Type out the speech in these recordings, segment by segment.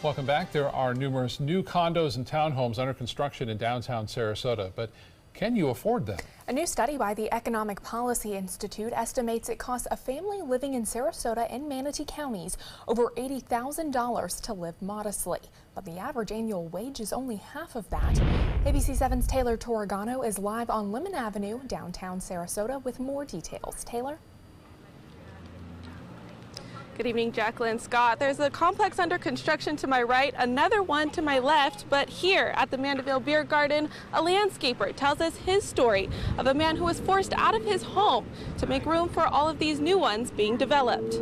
Welcome back. There are numerous new condos and townhomes under construction in downtown Sarasota, but can you afford them? A new study by the Economic Policy Institute estimates it costs a family living in Sarasota and Manatee counties over $80,000 to live modestly. But the average annual wage is only half of that. ABC 7's Taylor Torregano is live on Lemon Avenue, downtown Sarasota, with more details. Taylor? Good evening, Jacqueline Scott. There's a complex under construction to my right, another one to my left, but here at the Mandeville Beer Garden, a landscaper tells us his story of a man who was forced out of his home to make room for all of these new ones being developed.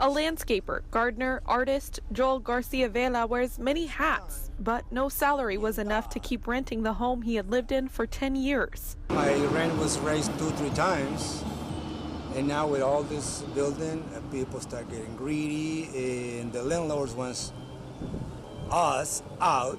A landscaper, gardener, artist, Joel Garcia Vela wears many hats, but no salary was enough to keep renting the home he had lived in for 10 years. My rent was raised 2-3 times. And now with all this building, people start getting greedy, and the landlords want us out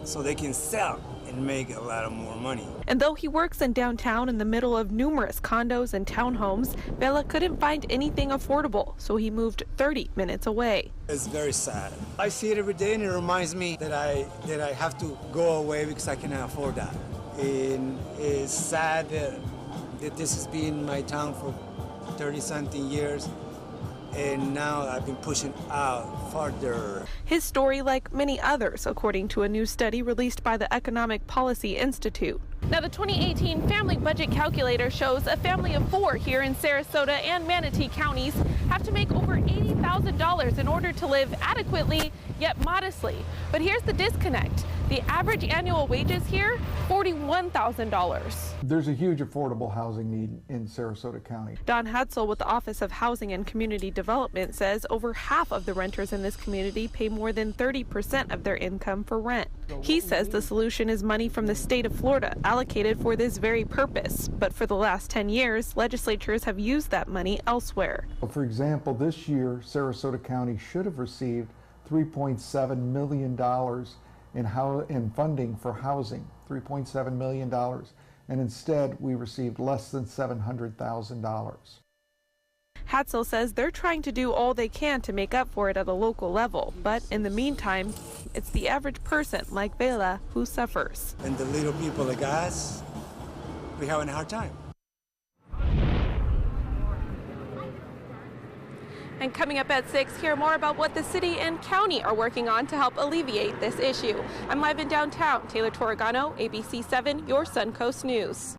so they can sell and make a lot of more money. And though he works in downtown in the middle of numerous condos and townhomes, Vela couldn't find anything affordable, so he moved 30 minutes away. It's very sad. I see it every day, and it reminds me that I have to go away because I cannot afford that. And it's sad that this has been my town for 30-something years, and now I've been pushing out farther. His story, like many others, according to a new study released by the Economic Policy Institute. Now, the 2018 Family Budget Calculator shows a family of 4 here in Sarasota and Manatee counties have to make over $80,000 in order to live adequately, yet modestly. But here's the disconnect. The average annual wages here, $41,000. There's a huge affordable housing need in Sarasota County. Don Hatzel with the Office of Housing and Community Development says over half of the renters in this community pay more than 30% of their income for rent. He says the solution is money from the state of Florida allocated for this very purpose. But for the last 10 years, legislatures have used that money elsewhere. For example, this year, Sarasota County should have received $3.7 million in funding for housing, $3.7 million, and instead we received less than $700,000. Hatzel says they're trying to do all they can to make up for it at a local level, but in the meantime, it's the average person like Vela who suffers. And the little people like us, we're having a hard time. And coming up at 6, hear more about what the city and county are working on to help alleviate this issue. I'm live in downtown. Taylor Torregano, ABC 7, your Suncoast News.